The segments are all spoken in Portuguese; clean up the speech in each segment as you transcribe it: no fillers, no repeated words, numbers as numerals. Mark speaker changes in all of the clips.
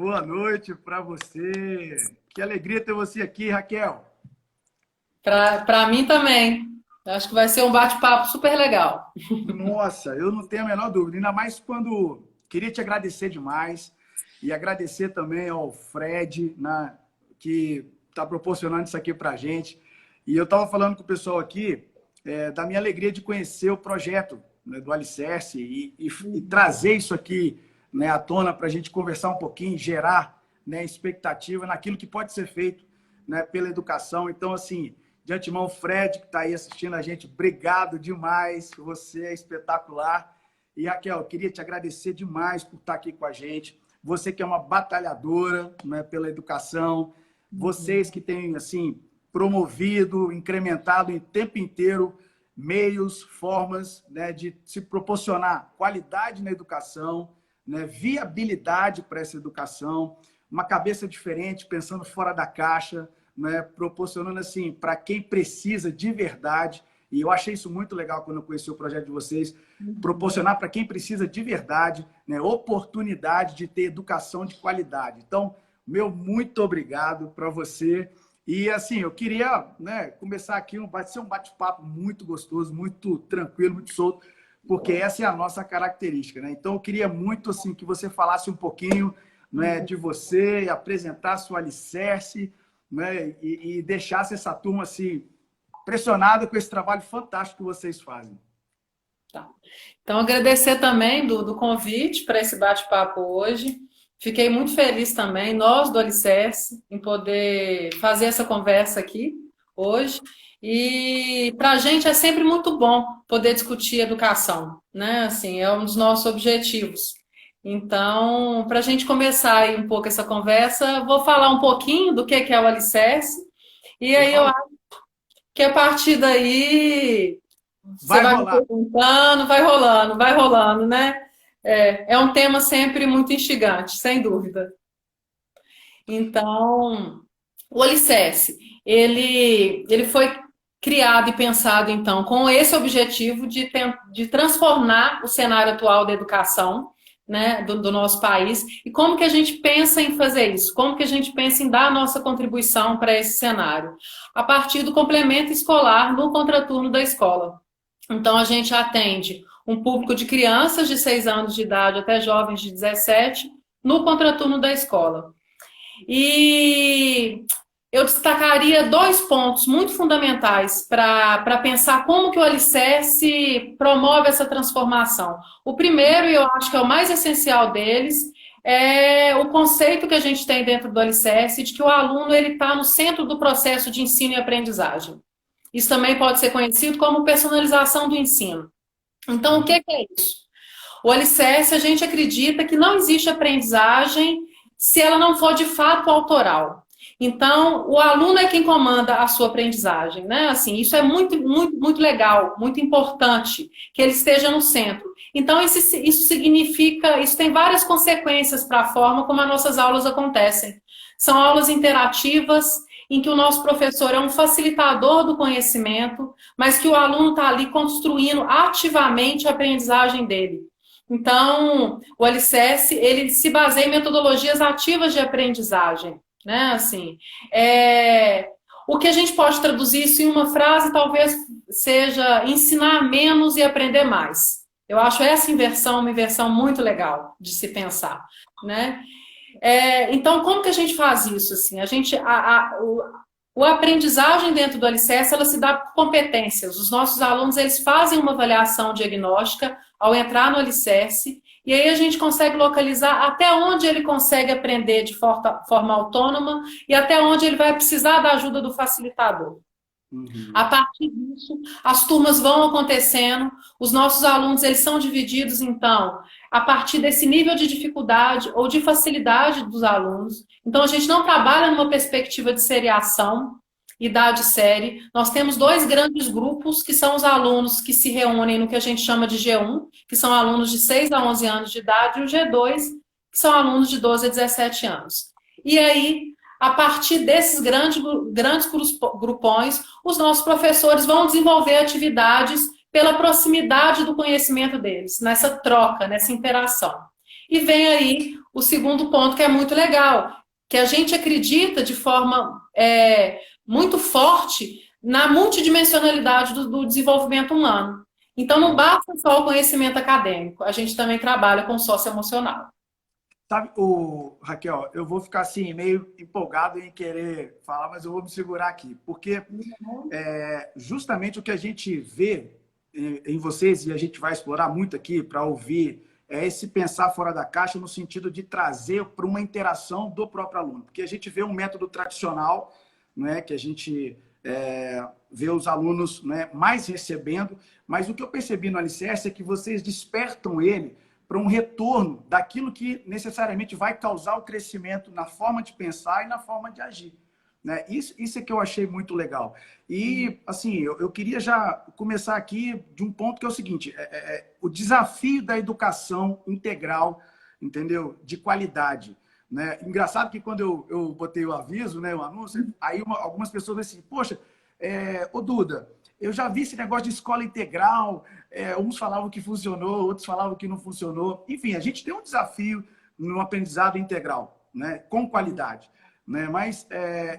Speaker 1: Boa noite para você. Que alegria ter você aqui, Raquel.
Speaker 2: Para mim também. Acho que vai ser um bate-papo super legal.
Speaker 1: Nossa, eu não tenho a menor dúvida. Ainda mais quando queria te agradecer demais e agradecer também ao Fred, que está proporcionando isso aqui para a gente. E eu estava falando com o pessoal aqui da minha alegria de conhecer o projeto, né, do Alicerce e trazer isso aqui, né, à tona para a gente conversar um pouquinho, gerar, né, expectativa naquilo que pode ser feito, né, pela educação. Então, assim, de antemão, Fred, que está aí assistindo a gente, obrigado demais. Você é espetacular. E, Raquel, eu queria te agradecer demais por estar aqui com a gente. Você que é uma batalhadora, né, pela educação, vocês que têm assim promovido, incrementado o tempo inteiro meios, formas, né, de se proporcionar qualidade na educação, né, viabilidade para essa educação, uma cabeça diferente, pensando fora da caixa, né, proporcionando assim para quem precisa de verdade. E eu achei isso muito legal quando eu conheci o projeto de vocês, proporcionar para quem precisa de verdade, né, oportunidade de ter educação de qualidade. Então, meu muito obrigado para você. E assim, eu queria, né, começar aqui, vai ser um bate-papo muito gostoso, muito tranquilo, muito solto, porque essa é a nossa característica, né? Então, eu queria muito assim que você falasse um pouquinho, né, de você, apresentasse o Alicerce, né, e deixasse essa turma assim pressionada com esse trabalho fantástico que vocês fazem.
Speaker 2: Tá. Então, agradecer também do convite para esse bate-papo hoje. Fiquei muito feliz também, nós do Alicerce, em poder fazer essa conversa aqui hoje. E para a gente é sempre muito bom poder discutir educação, né? Assim, é um dos nossos objetivos. Então, para a gente começar aí um pouco essa conversa, vou falar um pouquinho do que é o Alicerce. E
Speaker 1: Por
Speaker 2: aí eu
Speaker 1: favor,
Speaker 2: acho que a partir daí você
Speaker 1: vai
Speaker 2: vai me
Speaker 1: rolar.
Speaker 2: perguntando, vai rolando, né? É um tema sempre muito instigante, sem dúvida. Então, o Alicerce, ele foi criado e pensado, então, com esse objetivo de transformar o cenário atual da educação, né, do nosso país. E como que a gente pensa em fazer isso? Como que a gente pensa em dar a nossa contribuição para esse cenário? A partir do complemento escolar no contraturno da escola. Então, a gente atende um público de crianças de 6 anos de idade até jovens de 17 no contraturno da escola. E eu destacaria dois pontos muito fundamentais para pensar como que o Alicerce promove essa transformação. O primeiro, e eu acho que é o mais essencial deles, é o conceito que a gente tem dentro do Alicerce de que o aluno ele está no centro do processo de ensino e aprendizagem. Isso também pode ser conhecido como personalização do ensino. Então, o que é isso? O Alicerce, a gente acredita que não existe aprendizagem se ela não for de fato autoral. Então, o aluno é quem comanda a sua aprendizagem, né? Assim, isso é muito, muito, muito legal, muito importante que ele esteja no centro. Então, isso significa, isso tem várias consequências para a forma como as nossas aulas acontecem. São aulas interativas, em que o nosso professor é um facilitador do conhecimento, mas que o aluno está ali construindo ativamente a aprendizagem dele. Então, o Alicerce, ele se baseia em metodologias ativas de aprendizagem, né? Assim, o que a gente pode traduzir isso em uma frase talvez seja ensinar menos e aprender mais. Eu acho essa inversão uma inversão muito legal de se pensar, né? Então, como que a gente faz isso? Assim, a aprendizagem dentro do Alicerce, ela se dá por competências. Os nossos alunos, eles fazem uma avaliação diagnóstica ao entrar no Alicerce, e aí a gente consegue localizar até onde ele consegue aprender de forma autônoma e até onde ele vai precisar da ajuda do facilitador. A
Speaker 1: Uhum.
Speaker 2: partir disso, as turmas vão acontecendo, os nossos alunos eles são divididos, então, a partir desse nível de dificuldade ou de facilidade dos alunos. Então, a gente não trabalha numa perspectiva de seriação, idade série. Nós temos dois grandes grupos, que são os alunos que se reúnem no que a gente chama de G1, que são alunos de 6 a 11 anos de idade, e o G2, que são alunos de 12 a 17 anos. E aí, a partir desses grandes grupões, os nossos professores vão desenvolver atividades pela proximidade do conhecimento deles, nessa troca, nessa interação. E vem aí o segundo ponto que é muito legal, que a gente acredita de forma muito forte na multidimensionalidade do desenvolvimento humano. Então, não basta só o conhecimento acadêmico, a gente também trabalha com socioemocional.
Speaker 1: Sabe, Raquel, eu vou ficar assim, meio empolgado em querer falar, mas eu vou me segurar aqui, porque justamente o que a gente vê em vocês, e a gente vai explorar muito aqui para ouvir, é esse pensar fora da caixa no sentido de trazer para uma interação do próprio aluno. Porque a gente vê um método tradicional, né, que a gente vê os alunos, né, mais recebendo, mas o que eu percebi no Alicerce é que vocês despertam ele para um retorno daquilo que necessariamente vai causar o crescimento na forma de pensar e na forma de agir. Né? Isso é que eu achei muito legal. E, assim, eu queria já começar aqui de um ponto que é o seguinte, o desafio da educação integral, entendeu? De qualidade. Né? Engraçado que quando eu botei o aviso, né, o anúncio, aí algumas pessoas assim, poxa, ô Duda, eu já vi esse negócio de escola integral, uns falavam que funcionou, outros falavam que não funcionou. Enfim, a gente tem um desafio no aprendizado integral, né, com qualidade. Né? Mas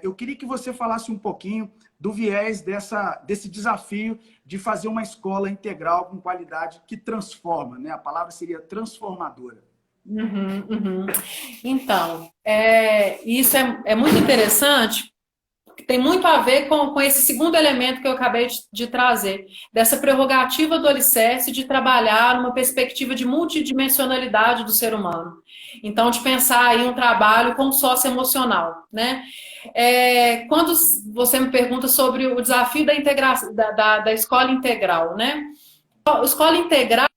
Speaker 1: eu queria que você falasse um pouquinho do viés desse desafio de fazer uma escola integral com qualidade que transforma, né? A palavra seria transformadora.
Speaker 2: Uhum, uhum. Então, isso é muito interessante, porque tem muito a ver com esse segundo elemento que eu acabei de trazer, dessa prerrogativa do Alicerce de trabalhar numa perspectiva de multidimensionalidade do ser humano. Então, de pensar aí um trabalho com socioemocional, né? Quando você me pergunta sobre o desafio da integração, da escola integral, né? A escola integral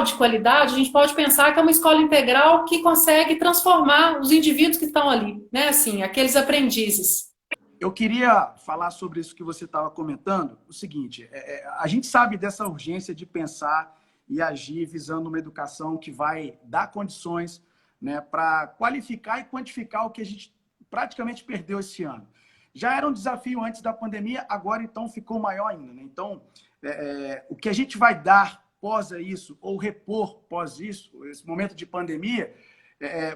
Speaker 2: de qualidade, a gente pode pensar que é uma escola integral que consegue transformar os indivíduos que estão ali, né? Assim, aqueles aprendizes.
Speaker 1: Eu queria falar sobre isso que você estava comentando, o seguinte, a gente sabe dessa urgência de pensar e agir visando uma educação que vai dar condições, né, para qualificar e quantificar o que a gente praticamente perdeu esse ano. Já era um desafio antes da pandemia, agora então ficou maior ainda. Né? Então, o que a gente vai dar pós isso, ou repor pós isso, esse momento de pandemia,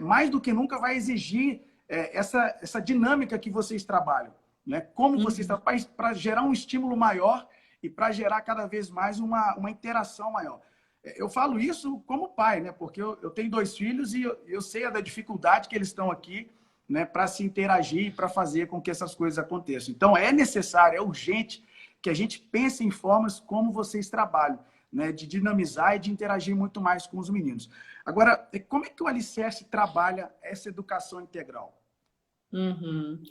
Speaker 1: mais do que nunca vai exigir essa dinâmica que vocês trabalham. Né? Como vocês trabalham para gerar um estímulo maior e para gerar cada vez mais uma interação maior. Eu falo isso como pai, né? Porque eu tenho 2 filhos e eu sei da dificuldade que eles estão aqui, né, para se interagir e para fazer com que essas coisas aconteçam. Então, é necessário, é urgente que a gente pense em formas como vocês trabalham, né, de dinamizar e de interagir muito mais com os meninos. Agora, como é que o Alicerce trabalha essa educação integral?
Speaker 2: Uhum.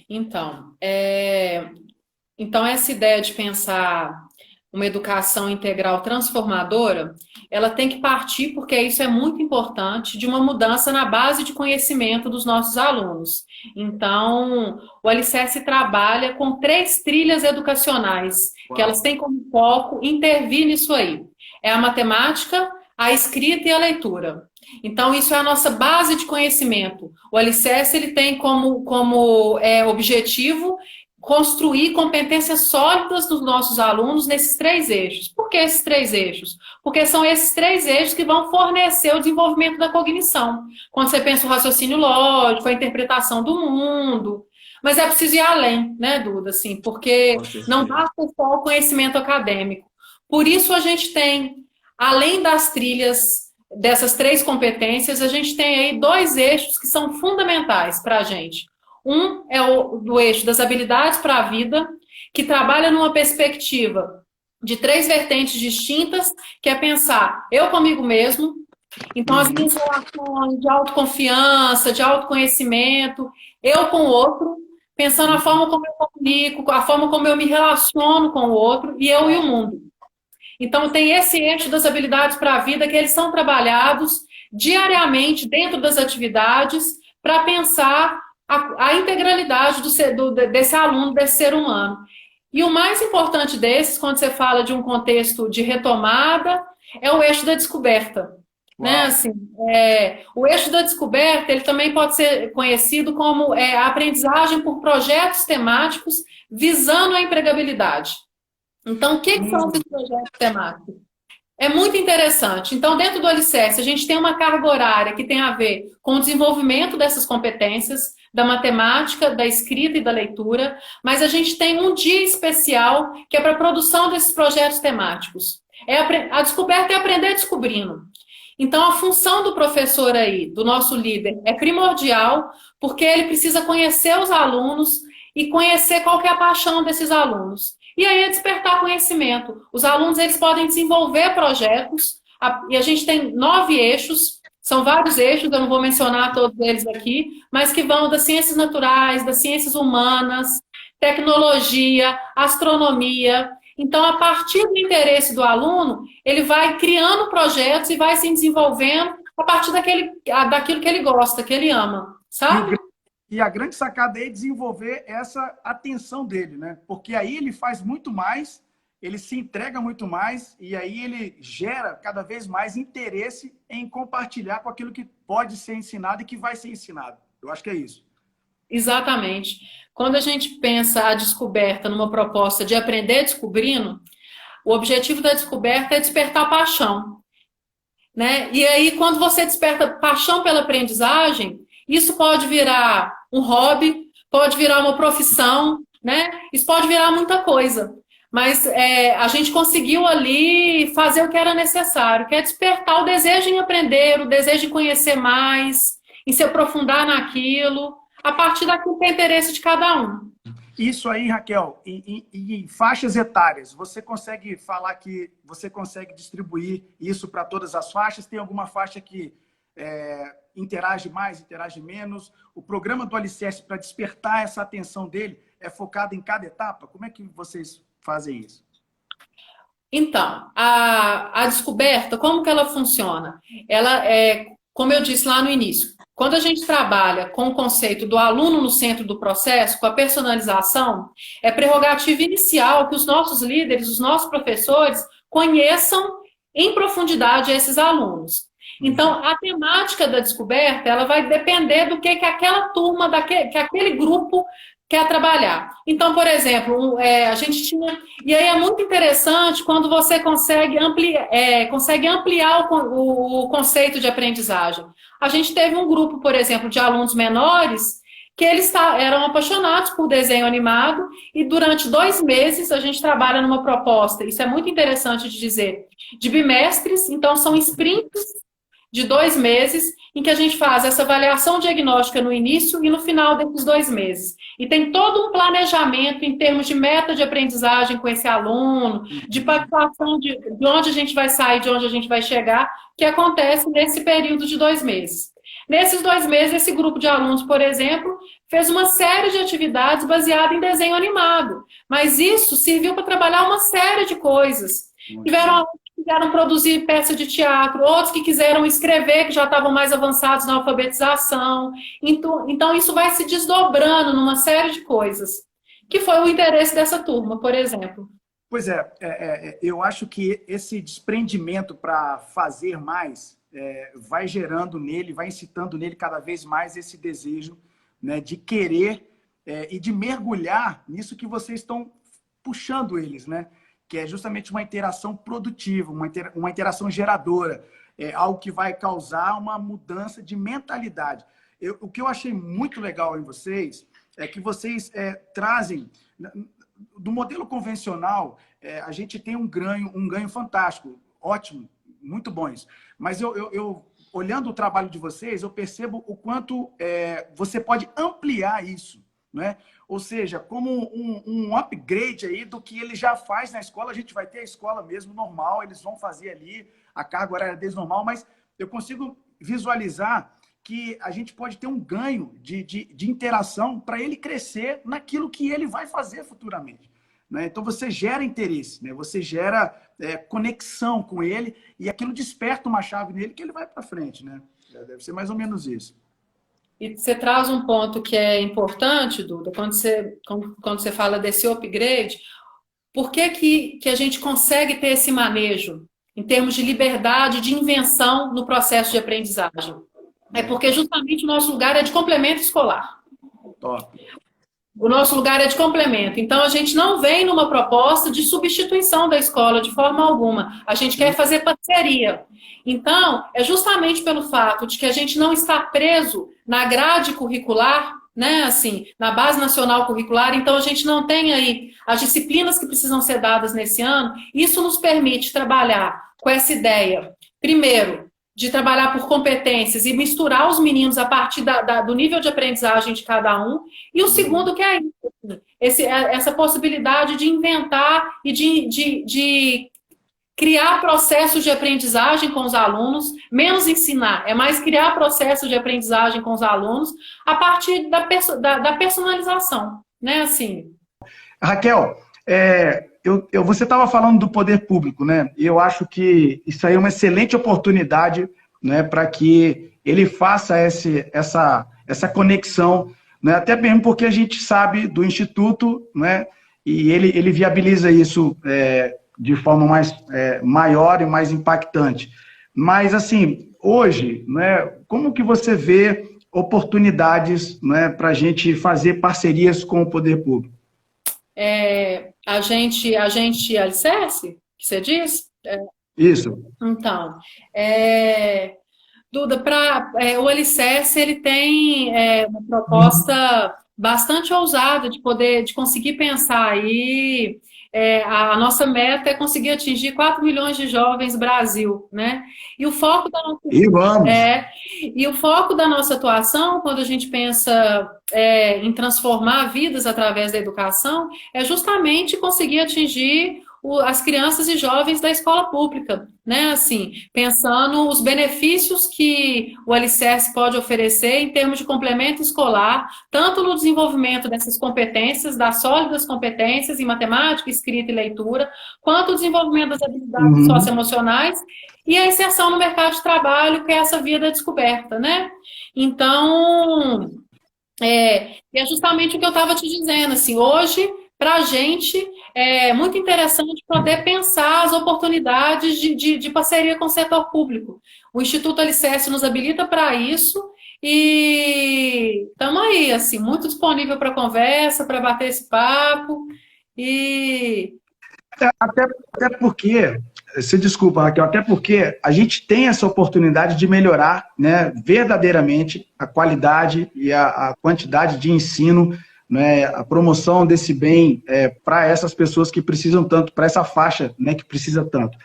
Speaker 2: Então, essa ideia de pensar uma educação integral transformadora, ela tem que partir, porque isso é muito importante, de uma mudança na base de conhecimento dos nossos alunos. Então, o Alicerce trabalha com 3 trilhas educacionais, que elas têm como foco intervir nisso aí. É a matemática, a escrita e a leitura. Então, isso é a nossa base de conhecimento. O Alicerce ele tem como objetivo construir competências sólidas dos nossos alunos nesses 3 eixos. Por que esses 3 eixos? Porque são esses 3 eixos que vão fornecer o desenvolvimento da cognição. Quando você pensa o raciocínio lógico, a interpretação do mundo. Mas é preciso ir além, né, Duda? Assim, porque não basta só o conhecimento acadêmico. Por isso a gente tem, além das trilhas dessas 3 competências, a gente tem aí 2 eixos que são fundamentais para a gente. Um é do eixo das habilidades para a vida, que trabalha numa perspectiva de 3 vertentes distintas, que é pensar eu comigo mesmo, então as minhas relações de autoconfiança, de autoconhecimento, eu com o outro, pensando a forma como eu comunico, a forma como eu me relaciono com o outro, e eu e o mundo. Então tem esse eixo das habilidades para a vida, que eles são trabalhados diariamente dentro das atividades para pensar a integralidade desse aluno, desse ser humano. E o mais importante desses, quando você fala de um contexto de retomada, é o eixo da descoberta. Né? Assim, o eixo da descoberta ele também pode ser conhecido como a aprendizagem por projetos temáticos visando a empregabilidade. Então, o que são esses projetos temáticos? É muito interessante. Então, dentro do Alicerce, a gente tem uma carga horária que tem a ver com o desenvolvimento dessas competências, da matemática, da escrita e da leitura, mas a gente tem um dia especial que é para a produção desses projetos temáticos. A descoberta é aprender descobrindo. Então, a função do professor aí, do nosso líder, é primordial, porque ele precisa conhecer os alunos e conhecer qual que é a paixão desses alunos. E aí é despertar conhecimento. Os alunos, eles podem desenvolver projetos, e a gente tem 9 eixos, são vários eixos, eu não vou mencionar todos eles aqui, mas que vão das ciências naturais, das ciências humanas, tecnologia, astronomia. Então, a partir do interesse do aluno, ele vai criando projetos e vai se desenvolvendo a partir daquilo que ele gosta, que ele ama, sabe?
Speaker 1: E a grande sacada é desenvolver essa atenção dele, né? Porque aí ele faz muito mais, ele se entrega muito mais e aí ele gera cada vez mais interesse em compartilhar com aquilo que pode ser ensinado e que vai ser ensinado. Eu acho que é isso.
Speaker 2: Exatamente. Quando a gente pensa a descoberta numa proposta de aprender descobrindo, o objetivo da descoberta é despertar paixão, né? E aí, quando você desperta paixão pela aprendizagem, isso pode virar um hobby, pode virar uma profissão, né? Isso pode virar muita coisa. Mas a gente conseguiu ali fazer o que era necessário, que é despertar o desejo em aprender, o desejo de conhecer mais, em se aprofundar naquilo, a partir daquilo que é interesse de cada um.
Speaker 1: Isso aí, Raquel, em faixas etárias, você consegue falar que você consegue distribuir isso para todas as faixas? Tem alguma faixa que interage mais, interage menos? O programa do Alicerce, para despertar essa atenção dele, é focado em cada etapa? Como é que vocês fazem isso?
Speaker 2: Então, a descoberta, como que ela funciona? Ela é, como eu disse lá no início, quando a gente trabalha com o conceito do aluno no centro do processo, com a personalização, é prerrogativa inicial que os nossos líderes, os nossos professores, conheçam em profundidade esses alunos. Então, a temática da descoberta, ela vai depender do que aquela turma, que aquele grupo quer trabalhar. Então, por exemplo, a gente tinha... E aí é muito interessante quando você consegue ampliar o conceito de aprendizagem. A gente teve um grupo, por exemplo, de alunos menores que eles eram apaixonados por desenho animado e durante 2 meses a gente trabalha numa proposta, isso é muito interessante de dizer, de bimestres, então são sprints de 2 meses, em que a gente faz essa avaliação diagnóstica no início e no final desses 2 meses. E tem todo um planejamento em termos de meta de aprendizagem com esse aluno, de pactuação de onde a gente vai sair, de onde a gente vai chegar, que acontece nesse período de 2 meses. Nesses 2 meses, esse grupo de alunos, por exemplo, fez uma série de atividades baseadas em desenho animado. Mas isso serviu para trabalhar uma série de coisas. Tiveram alunos que quiseram produzir peça de teatro, outros que quiseram escrever, que já estavam mais avançados na alfabetização. Então isso vai se desdobrando numa série de coisas, que foi o interesse dessa turma, por exemplo.
Speaker 1: Pois eu acho que esse desprendimento para fazer mais vai gerando nele, vai incitando nele cada vez mais esse desejo, né, de querer e de mergulhar nisso que vocês estão puxando eles, né? Que é justamente uma interação produtiva, uma interação geradora, algo que vai causar uma mudança de mentalidade. O que eu achei muito legal em vocês é que vocês trazem, do modelo convencional, a gente tem um ganho fantástico, ótimo, muito bom isso. Mas eu olhando o trabalho de vocês, eu percebo o quanto você pode ampliar isso, né? Ou seja, como um upgrade aí do que ele já faz na escola. A gente vai ter a escola mesmo normal, eles vão fazer ali a carga horária deles normal, mas eu consigo visualizar que a gente pode ter um ganho de interação para ele crescer naquilo que ele vai fazer futuramente, né? Então você gera interesse, né? Você gera conexão com ele e aquilo desperta uma chave nele que ele vai para frente, né? Deve ser mais ou menos isso.
Speaker 2: E você traz um ponto que é importante, Duda, quando você fala desse upgrade, por que a gente consegue ter esse manejo em termos de liberdade, de invenção no processo de aprendizagem? É porque justamente o nosso lugar é de complemento escolar.
Speaker 1: Top.
Speaker 2: O nosso lugar é de complemento. Então, a gente não vem numa proposta de substituição da escola de forma alguma. A gente quer fazer parceria. Então, é justamente pelo fato de que a gente não está preso na grade curricular, né, assim, na base nacional curricular, então a gente não tem aí as disciplinas que precisam ser dadas nesse ano. Isso nos permite trabalhar com essa ideia, primeiro, de trabalhar por competências e misturar os meninos a partir do nível de aprendizagem de cada um. E o segundo que é essa possibilidade de inventar e de criar processos de aprendizagem com os alunos, menos ensinar, é mais criar processos de aprendizagem com os alunos a partir da personalização, né, assim.
Speaker 1: Raquel, você estava falando do poder público, né? E eu acho que isso aí é uma excelente oportunidade, né, para que ele faça essa conexão, né? Até mesmo porque a gente sabe do Instituto, né? E ele viabiliza isso de forma maior e mais impactante. Mas, assim, hoje, né, como que você vê oportunidades, né, para a gente fazer parcerias com o poder público?
Speaker 2: A gente alicerce, que você diz?
Speaker 1: Isso.
Speaker 2: Então, Duda, o alicerce ele tem uma proposta bastante ousada de conseguir pensar aí. A nossa meta é conseguir atingir 4 milhões de jovens Brasil, né? E o foco da nossa, e o foco da nossa atuação, quando a gente pensa em transformar vidas através da educação, é justamente conseguir atingir as crianças e jovens da escola pública, né? Assim, pensando os benefícios que o Alicerce pode oferecer em termos de complemento escolar, tanto no desenvolvimento dessas competências, das sólidas competências em matemática, escrita e leitura, quanto o desenvolvimento das habilidades socioemocionais e a inserção no mercado de trabalho, que é essa via da descoberta, né? Então, é justamente o que eu estava te dizendo, assim, hoje, para a gente, é muito interessante poder pensar as oportunidades de parceria com o setor público. O Instituto Alicerce nos habilita para isso e estamos aí, assim, muito disponível para conversa, para bater esse papo.
Speaker 1: Até porque, se desculpa, Raquel, até porque a gente tem essa oportunidade de melhorar, né, verdadeiramente a qualidade e a quantidade de ensino, né, a promoção desse bem para essas pessoas que precisam tanto, para essa faixa, né, que precisa tanto.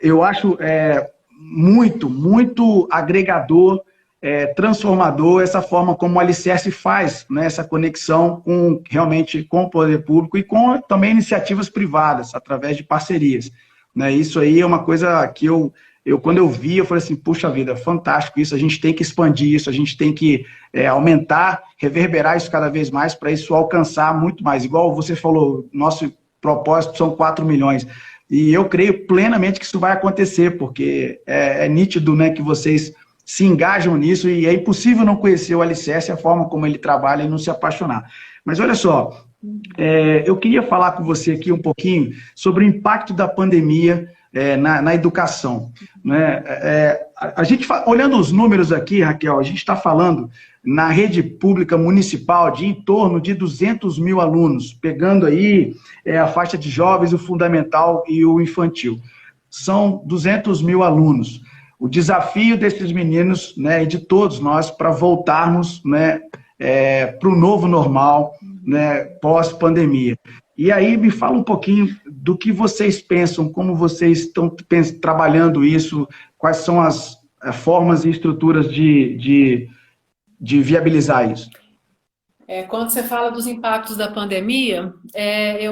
Speaker 1: Eu acho muito, muito agregador, transformador essa forma como o Alicerce faz, né, essa conexão realmente com o poder público e com também iniciativas privadas, através de parcerias. Né? Isso aí é uma coisa que quando eu vi, eu falei assim, puxa vida, fantástico isso, a gente tem que expandir isso, a gente tem que aumentar, reverberar isso cada vez mais para isso alcançar muito mais. Igual você falou, nosso propósito são 4 milhões. E eu creio plenamente que isso vai acontecer, porque é nítido, né, que vocês se engajam nisso e é impossível não conhecer o Alicerce, a forma como ele trabalha e não se apaixonar. Mas olha só, eu queria falar com você aqui um pouquinho sobre o impacto da pandemia na educação. Né? A gente, olhando os números aqui, Raquel, a gente está falando na rede pública municipal de em torno de 200 mil alunos, pegando aí a faixa de jovens, o fundamental e o infantil. São 200 mil alunos. O desafio desses meninos, né, e de todos nós, para voltarmos, né, para o novo normal, né, pós-pandemia. E aí me fala um pouquinho do que vocês pensam, como vocês estão trabalhando isso, quais são as formas e estruturas de viabilizar isso.
Speaker 2: Quando você fala dos impactos da pandemia,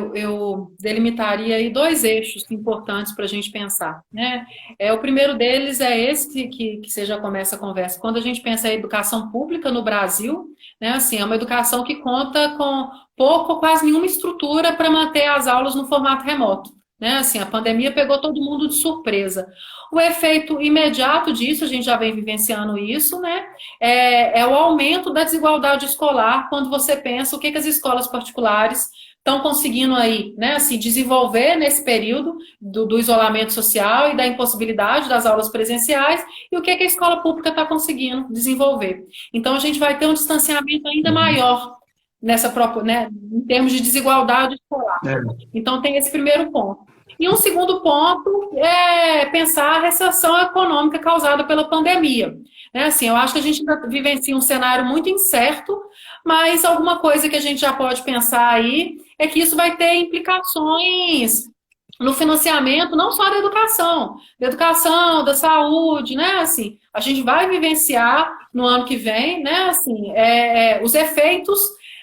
Speaker 2: eu delimitaria aí 2 eixos importantes para a gente pensar, né? O primeiro deles é esse que você já começa a conversa. Quando a gente pensa em educação pública no Brasil, né, assim, é uma educação que conta com pouco ou quase nenhuma estrutura para manter as aulas no formato remoto. Né? Assim, a pandemia pegou todo mundo de surpresa. O efeito imediato disso, a gente já vem vivenciando isso, né? É o aumento da desigualdade escolar quando você pensa o que as escolas particulares estão conseguindo aí, né, assim, desenvolver nesse período do isolamento social e da impossibilidade das aulas presenciais e o que a escola pública está conseguindo desenvolver. Então, a gente vai ter um distanciamento ainda maior né, em termos de desigualdade escolar. Então, tem esse primeiro ponto. E um segundo ponto é pensar a recessão econômica causada pela pandemia. Né? Assim, eu acho que a gente vivencia um cenário muito incerto, mas alguma coisa que a gente já pode pensar aí é que isso vai ter implicações no financiamento, não só da educação, da saúde, né? Assim, a gente vai vivenciar no ano que vem, né? Assim, os efeitos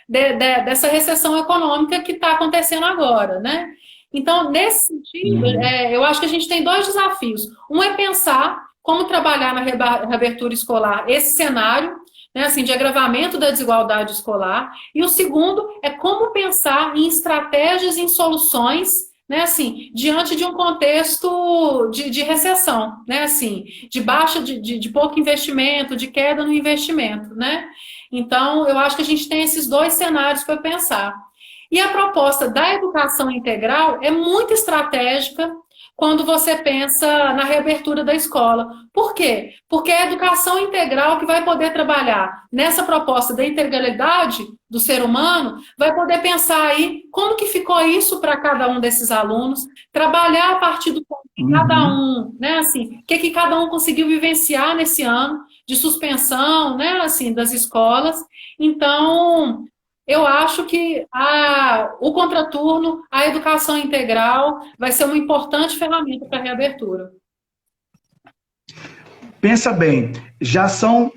Speaker 2: dessa recessão econômica que está acontecendo agora, né? Então, nesse sentido, eu acho que a gente tem dois desafios. Um é pensar como trabalhar na reabertura escolar esse cenário, né, assim, de agravamento da desigualdade escolar, e o segundo é como pensar em estratégias, em soluções, né, assim, diante de um contexto de recessão, né, assim, de baixa, de pouco investimento, de queda no investimento, né? Então, eu acho que a gente tem esses dois cenários para pensar. E a proposta da educação integral é muito estratégica quando você pensa na reabertura da escola. Por quê? Porque é a educação integral que vai poder trabalhar nessa proposta da integralidade do ser humano, vai poder pensar aí como que ficou isso para cada um desses alunos, trabalhar a partir do ponto que cada um, né, assim, o que cada um conseguiu vivenciar nesse ano de suspensão, né, assim, das escolas. Então, eu acho que o contraturno, a educação integral, vai ser uma importante ferramenta para a reabertura.
Speaker 1: Pensa bem, já são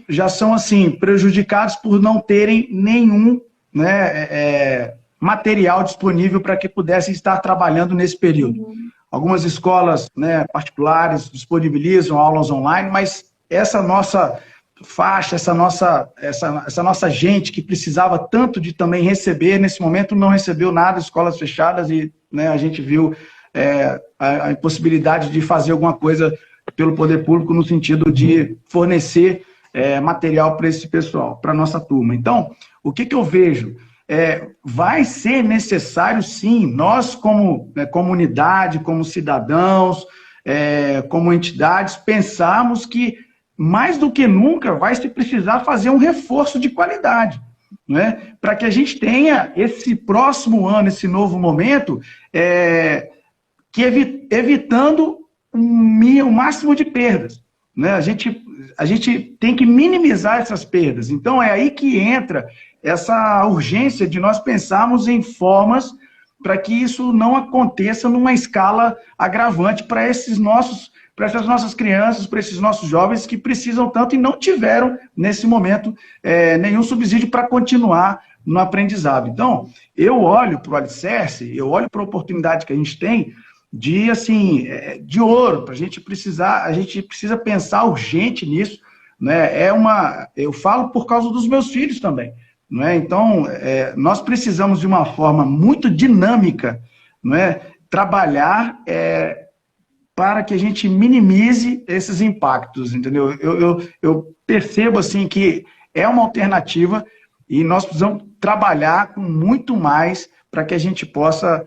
Speaker 1: assim, prejudicados por não terem nenhum, né, material disponível para que pudessem estar trabalhando nesse período. Algumas escolas, né, particulares disponibilizam aulas online, mas essa nossa faixa, essa nossa gente que precisava tanto de também receber, nesse momento não recebeu nada, escolas fechadas, e, né, a gente viu a impossibilidade de fazer alguma coisa pelo poder público no sentido de fornecer material para esse pessoal, para a nossa turma. Então, o que eu vejo? Vai ser necessário, sim, nós como comunidade, como cidadãos, como entidades, pensarmos que mais do que nunca vai se precisar fazer um reforço de qualidade, né? Para que a gente tenha esse próximo ano, esse novo momento, evitando o máximo de perdas, né? A gente tem que minimizar essas perdas. Então, é aí que entra essa urgência de nós pensarmos em formas para que isso não aconteça numa escala agravante para essas nossas crianças, para esses nossos jovens que precisam tanto e não tiveram, nesse momento, nenhum subsídio para continuar no aprendizado. Então, eu olho para o Alicerce, eu olho para a oportunidade que a gente tem de ouro, para a gente precisa pensar urgente nisso, né? Eu falo por causa dos meus filhos também, né? Então, nós precisamos de uma forma muito dinâmica, né, trabalhar para que a gente minimize esses impactos, entendeu? Eu percebo assim que é uma alternativa e nós precisamos trabalhar com muito mais para que a gente possa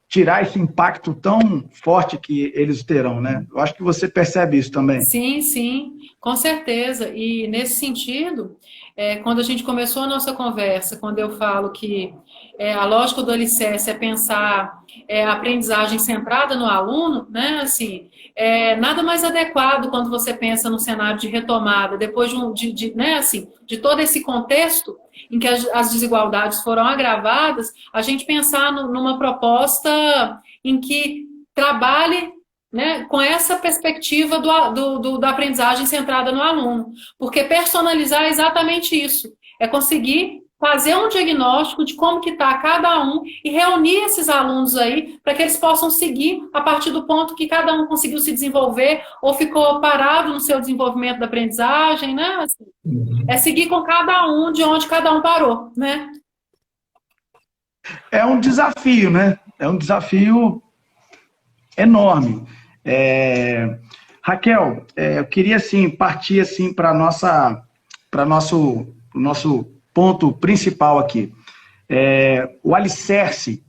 Speaker 1: tirar esse impacto tão forte que eles terão, né? Eu acho que você percebe isso também.
Speaker 2: Sim, sim, com certeza. E nesse sentido, quando a gente começou a nossa conversa, quando eu falo que a lógica do Alicerce é pensar a aprendizagem centrada no aluno, né? Assim, nada mais adequado quando você pensa no cenário de retomada, depois né, assim, de todo esse contexto em que as desigualdades foram agravadas, a gente pensar numa proposta em que trabalhe, né, com essa perspectiva da aprendizagem centrada no aluno. Porque personalizar é exatamente isso. É conseguir fazer um diagnóstico de como que está cada um e reunir esses alunos aí para que eles possam seguir a partir do ponto que cada um conseguiu se desenvolver ou ficou parado no seu desenvolvimento da aprendizagem, né? Assim, seguir com cada um de onde cada um parou, né?
Speaker 1: É um desafio, né? É um desafio enorme. Raquel, eu queria assim, partir assim, para o nosso ponto principal aqui. O Alicerce,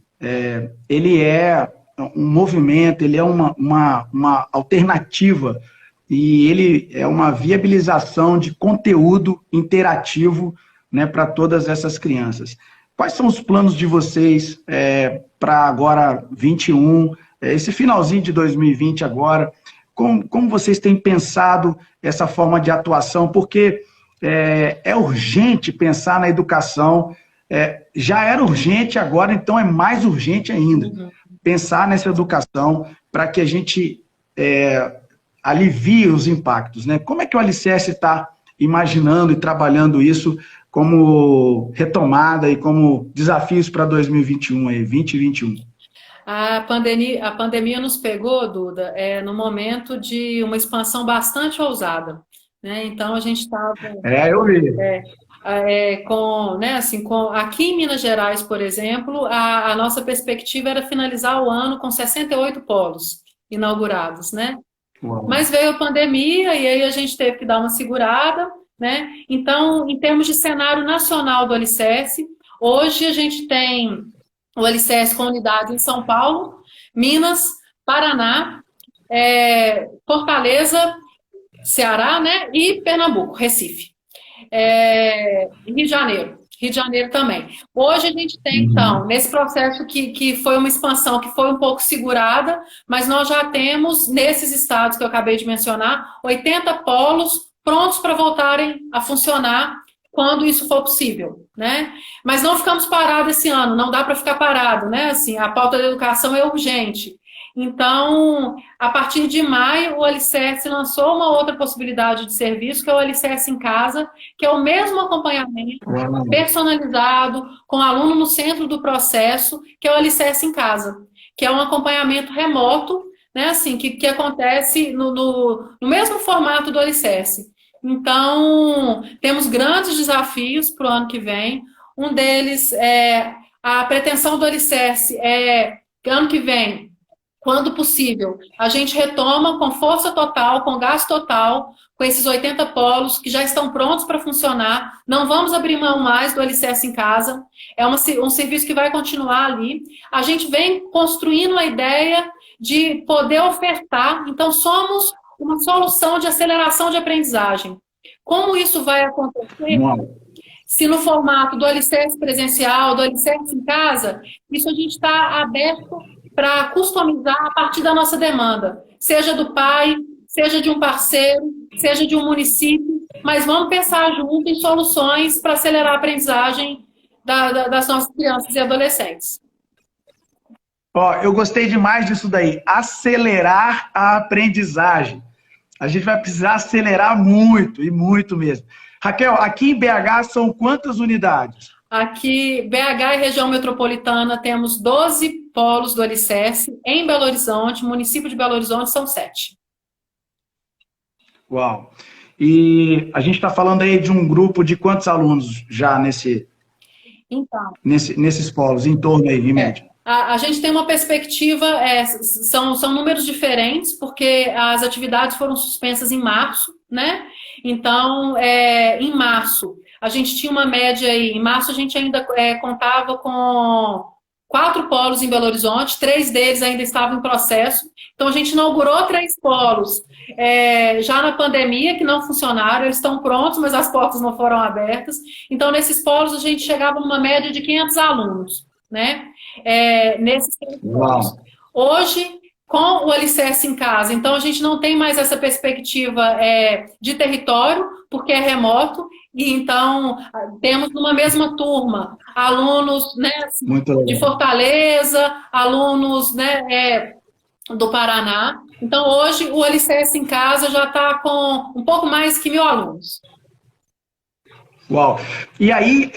Speaker 1: ele é um movimento, ele é uma alternativa e ele é uma viabilização de conteúdo interativo né, para todas essas crianças. Quais são os planos de vocês para agora 21, esse finalzinho de 2020 agora? Como vocês têm pensado essa forma de atuação? Porque é urgente pensar na educação, já era urgente agora, então é mais urgente ainda pensar nessa educação para que a gente alivie os impactos, né? Como é que o Alicerce está imaginando e trabalhando isso como retomada e como desafios para 2021, 2021?
Speaker 2: A pandemia nos pegou, Duda, no momento de uma expansão bastante ousada, né? Então, a gente estava...
Speaker 1: Eu vi.
Speaker 2: Aqui em Minas Gerais, por exemplo, a nossa perspectiva era finalizar o ano com 68 polos inaugurados, né?
Speaker 1: Uau.
Speaker 2: Mas veio a pandemia e aí a gente teve que dar uma segurada, né? Então, em termos de cenário nacional do Alicerce, hoje a gente tem o Alicerce com unidades em São Paulo, Minas, Paraná, Fortaleza, Ceará, né? E Pernambuco, Recife. Rio de Janeiro também. Hoje a gente tem, então, nesse processo que foi uma expansão que foi um pouco segurada, mas nós já temos, nesses estados que eu acabei de mencionar, 80 polos prontos para voltarem a funcionar quando isso for possível, né? Mas não ficamos parados esse ano, não dá para ficar parado, né? Assim, a pauta da educação é urgente. Então, a partir de maio, o Alicerce lançou uma outra possibilidade de serviço, que é o Alicerce em Casa, que é o mesmo acompanhamento personalizado, com o aluno no centro do processo, que é o Alicerce em Casa, que é um acompanhamento remoto, né, assim, que acontece no mesmo formato do Alicerce. Então, temos grandes desafios para o ano que vem. Um deles a pretensão do Alicerce que ano que vem, quando possível, a gente retoma com força total, com gás total, com esses 80 polos que já estão prontos para funcionar. Não vamos abrir mão mais do Alicerce em Casa. É um serviço que vai continuar ali. A gente vem construindo a ideia de poder ofertar. Então, somos uma solução de aceleração de aprendizagem. Como isso vai acontecer? Se no formato do Alicerce presencial, do Alicerce em Casa, isso a gente está aberto para customizar a partir da nossa demanda, seja do pai, seja de um parceiro, seja de um município, mas vamos pensar junto em soluções para acelerar a aprendizagem das nossas crianças e adolescentes.
Speaker 1: Eu gostei demais disso daí, acelerar a aprendizagem. A gente vai precisar acelerar muito, e muito mesmo. Raquel, aqui em BH são quantas unidades?
Speaker 2: Aqui, BH e região metropolitana, temos 12 polos do Alicerce. Em Belo Horizonte, município de Belo Horizonte, são 7.
Speaker 1: Uau! E a gente está falando aí de um grupo de quantos alunos já nesses polos, em torno aí, em média?
Speaker 2: A gente tem uma perspectiva, são números diferentes, porque as atividades foram suspensas em março, né? Então, em março, a gente tinha uma média aí, em março a gente ainda contava com 4 polos em Belo Horizonte, 3 deles ainda estavam em processo. Então, a gente inaugurou 3 polos já na pandemia, que não funcionaram, eles estão prontos, mas as portas não foram abertas. Então, nesses polos, a gente chegava numa média de 500 alunos, né? Nesses 3 polos. Hoje, com o Alicerce em Casa, então a gente não tem mais essa perspectiva de território, porque é remoto, e então temos numa mesma turma alunos, né, de Fortaleza, alunos, né, do Paraná. Então hoje o Alicerce em Casa já está com um pouco mais que 1.000 alunos.
Speaker 1: Uau! E aí,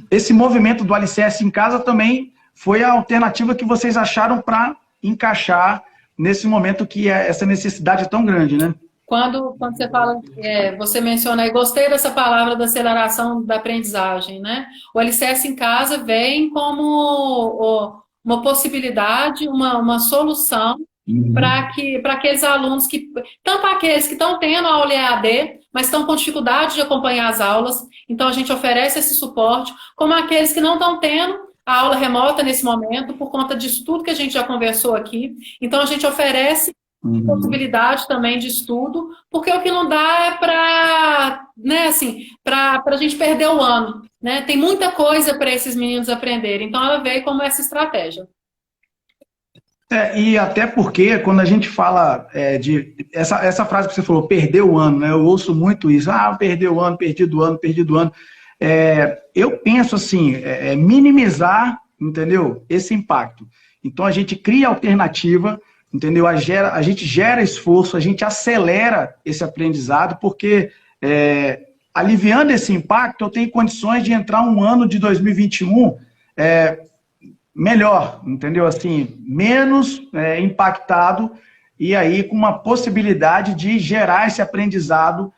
Speaker 1: esse movimento do Alicerce em Casa também foi a alternativa que vocês acharam para encaixar nesse momento que essa necessidade é tão grande, né?
Speaker 2: Quando você fala, você menciona, e gostei dessa palavra da aceleração da aprendizagem, né? O Alicerce em Casa vem como uma possibilidade, uma solução para aqueles alunos tanto aqueles que estão tendo aula EAD, mas estão com dificuldade de acompanhar as aulas, então a gente oferece esse suporte, como aqueles que não estão tendo a aula remota nesse momento, por conta disso tudo que a gente já conversou aqui. Então, a gente oferece possibilidade também de estudo, porque o que não dá é para né, assim, para a gente perder o ano, né? Tem muita coisa para esses meninos aprenderem. Então, ela veio como essa estratégia.
Speaker 1: E até porque, quando a gente fala de... Essa frase que você falou, perder o ano, né? Eu ouço muito isso. Ah, perdeu o ano, perdi do ano, perdi do ano. Eu penso assim, minimizar, entendeu? Esse impacto. Então, a gente cria alternativa, entendeu? A gente gera esforço, a gente acelera esse aprendizado, porque aliviando esse impacto, eu tenho condições de entrar um ano de 2021 melhor, entendeu? Assim, menos impactado e aí com uma possibilidade de gerar esse aprendizado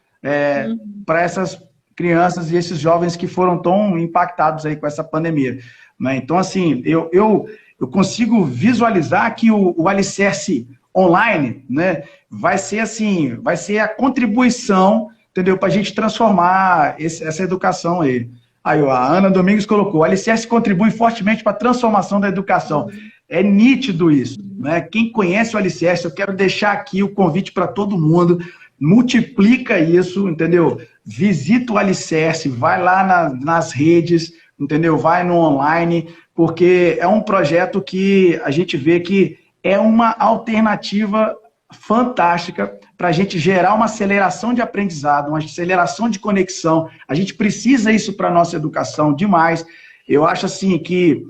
Speaker 1: para essas crianças e esses jovens que foram tão impactados aí com essa pandemia, né? Então, assim, eu consigo visualizar que o alicerce online, né, vai ser assim, vai ser a contribuição, entendeu? Para a gente transformar essa educação aí. Aí, a Ana Domingues colocou, o alicerce contribui fortemente para a transformação da educação. É nítido isso, né? Quem conhece o alicerce, eu quero deixar aqui o convite para todo mundo, multiplica isso, entendeu? Visita o alicerce, vai lá nas redes, entendeu? Vai no online, porque é um projeto que a gente vê que é uma alternativa fantástica para a gente gerar uma aceleração de aprendizado, uma aceleração de conexão. A gente precisa isso para a nossa educação demais. Eu acho assim que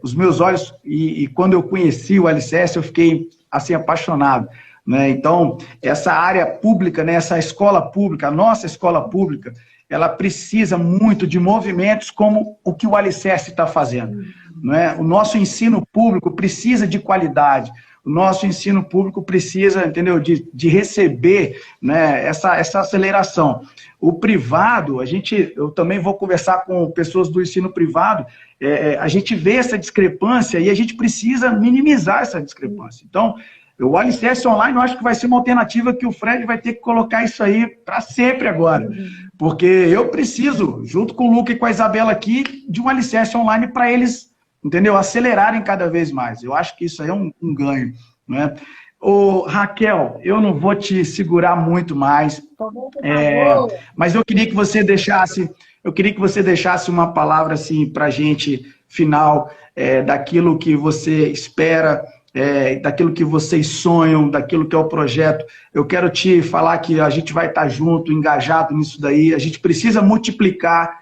Speaker 1: os meus olhos, e quando eu conheci o Alicerce, eu fiquei assim apaixonado, né? Então, essa área pública, né, essa escola pública, a nossa escola pública, ela precisa muito de movimentos como o que o Alicerce está fazendo, né? O nosso ensino público precisa de qualidade. O nosso ensino público precisa, entendeu, de receber, né, essa aceleração. O privado, eu também vou conversar com pessoas do ensino privado, a gente vê essa discrepância e a gente precisa minimizar essa discrepância. Então, o Alicerce Online eu acho que vai ser uma alternativa que o Fred vai ter que colocar isso aí para sempre agora. Porque eu preciso, junto com o Luca e com a Isabela aqui, de um Alicerce Online para eles, entendeu? Acelerarem cada vez mais. Eu acho que isso aí é um ganho, né? Ô, Raquel, eu não vou te segurar muito mais, mas eu queria que você deixasse uma palavra assim para a gente final, daquilo que você espera, daquilo que vocês sonham, daquilo que é o projeto. Eu quero te falar que a gente vai estar junto, engajado nisso daí. A gente precisa multiplicar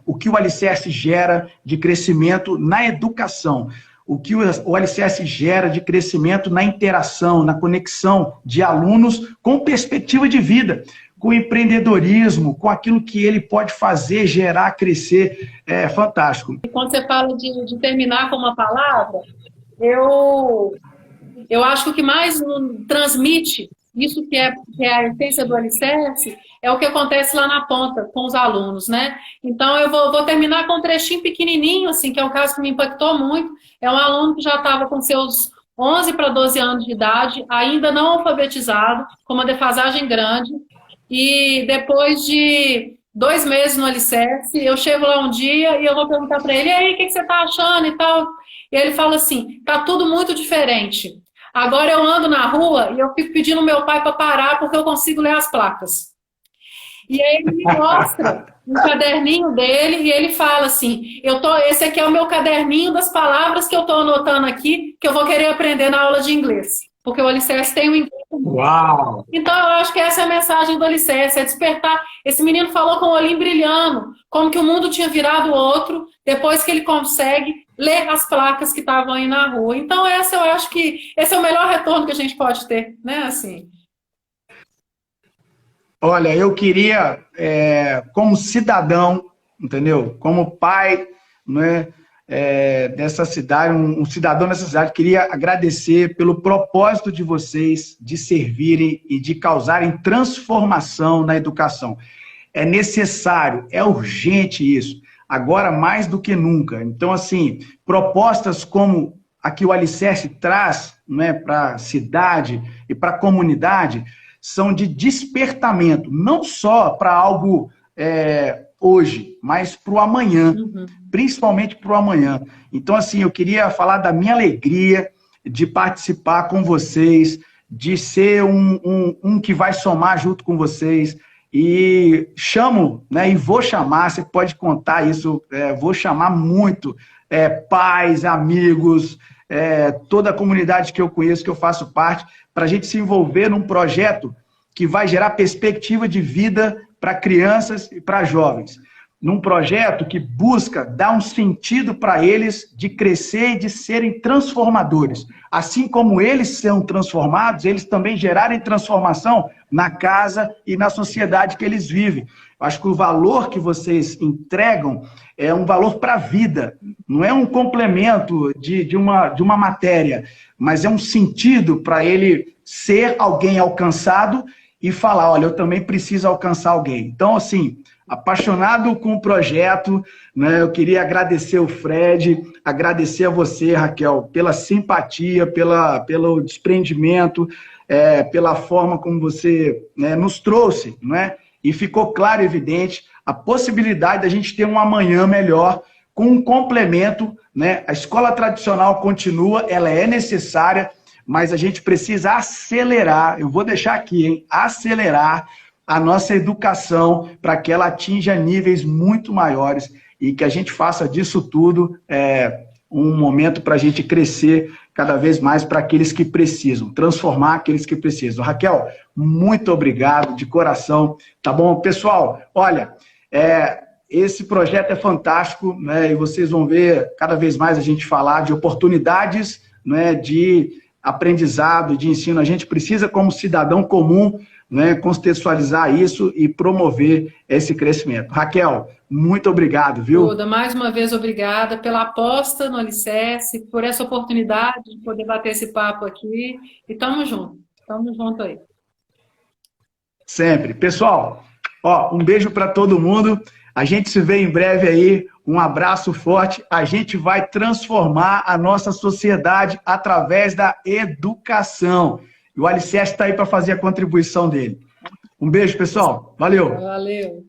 Speaker 1: o que o Alicerce gera de crescimento na educação, o que o Alicerce gera de crescimento na interação, na conexão de alunos com perspectiva de vida, com empreendedorismo, com aquilo que ele pode fazer, gerar, crescer. É fantástico.
Speaker 2: E quando você fala de terminar com uma palavra, eu acho que o que mais transmite isso que é a essência do Alicerce, é o que acontece lá na ponta com os alunos, né? Então, eu vou terminar com um trechinho pequenininho, assim, que é um caso que me impactou muito. É um aluno que já estava com seus 11 para 12 anos de idade, ainda não alfabetizado, com uma defasagem grande. E depois de 2 meses no Alicerce, eu chego lá um dia e eu vou perguntar para ele, e aí, o que você está achando e tal? E ele fala assim, tá tudo muito diferente. Agora eu ando na rua e eu fico pedindo ao meu pai para parar porque eu consigo ler as placas. E aí ele me mostra um caderninho dele e ele fala assim, esse aqui é o meu caderninho das palavras que eu estou anotando aqui, que eu vou querer aprender na aula de inglês. Porque o Alicerce tem um inglês.
Speaker 1: Uau!
Speaker 2: Então eu acho que essa é a mensagem do Alicerce, é despertar. Esse menino falou com o olhinho brilhando, como que o mundo tinha virado outro, depois que ele consegue ler as placas que estavam aí na rua. Então, eu acho que esse é o melhor retorno que a gente pode ter, né? Assim.
Speaker 1: Olha, eu queria, como cidadão, entendeu? Como pai, né, dessa cidade, um cidadão dessa cidade, queria agradecer pelo propósito de vocês de servirem e de causarem transformação na educação. É necessário, é urgente isso. Agora mais do que nunca. Então, assim, propostas como a que o Alicerce traz, né, para a cidade e para a comunidade são de despertamento, não só para algo hoje, mas para o amanhã, principalmente para o amanhã. Então, assim, eu queria falar da minha alegria de participar com vocês, de ser um que vai somar junto com vocês e chamo, né, e vou chamar, você pode contar isso, vou chamar muito pais, amigos, toda a comunidade que eu conheço, que eu faço parte, para a gente se envolver num projeto que vai gerar perspectiva de vida para crianças e para jovens. Num projeto que busca dar um sentido para eles de crescer e de serem transformadores. Assim como eles são transformados, eles também gerarem transformação na casa e na sociedade que eles vivem. Eu acho que o valor que vocês entregam é um valor para a vida, não é um complemento de uma matéria, mas é um sentido para ele ser alguém alcançado e falar, olha, eu também preciso alcançar alguém. Então, assim, apaixonado com o projeto, né? Eu queria agradecer o Fred, agradecer a você, Raquel, pela simpatia, pelo desprendimento, pela forma como você, né, nos trouxe, né? E ficou claro e evidente a possibilidade da gente ter um amanhã melhor com um complemento, né? A escola tradicional continua, ela é necessária, mas a gente precisa acelerar, eu vou deixar aqui, hein? Acelerar a nossa educação para que ela atinja níveis muito maiores e que a gente faça disso tudo um momento para a gente crescer cada vez mais para aqueles que precisam, transformar aqueles que precisam. Raquel, muito obrigado, de coração, tá bom? Pessoal, olha, esse projeto é fantástico, né? E vocês vão ver cada vez mais a gente falar de oportunidades, né, de aprendizado, de ensino. A gente precisa, como cidadão comum, né, contextualizar isso e promover esse crescimento. Raquel, muito obrigado, viu?
Speaker 2: Duda, mais uma vez, obrigada pela aposta no Alicerce, por essa oportunidade de poder bater esse papo aqui. E estamos juntos aí.
Speaker 1: Sempre. Pessoal, um beijo para todo mundo. A gente se vê em breve aí. Um abraço forte. A gente vai transformar a nossa sociedade através da educação. E o Alicerce está aí para fazer a contribuição dele. Um beijo, pessoal. Valeu.
Speaker 2: Valeu.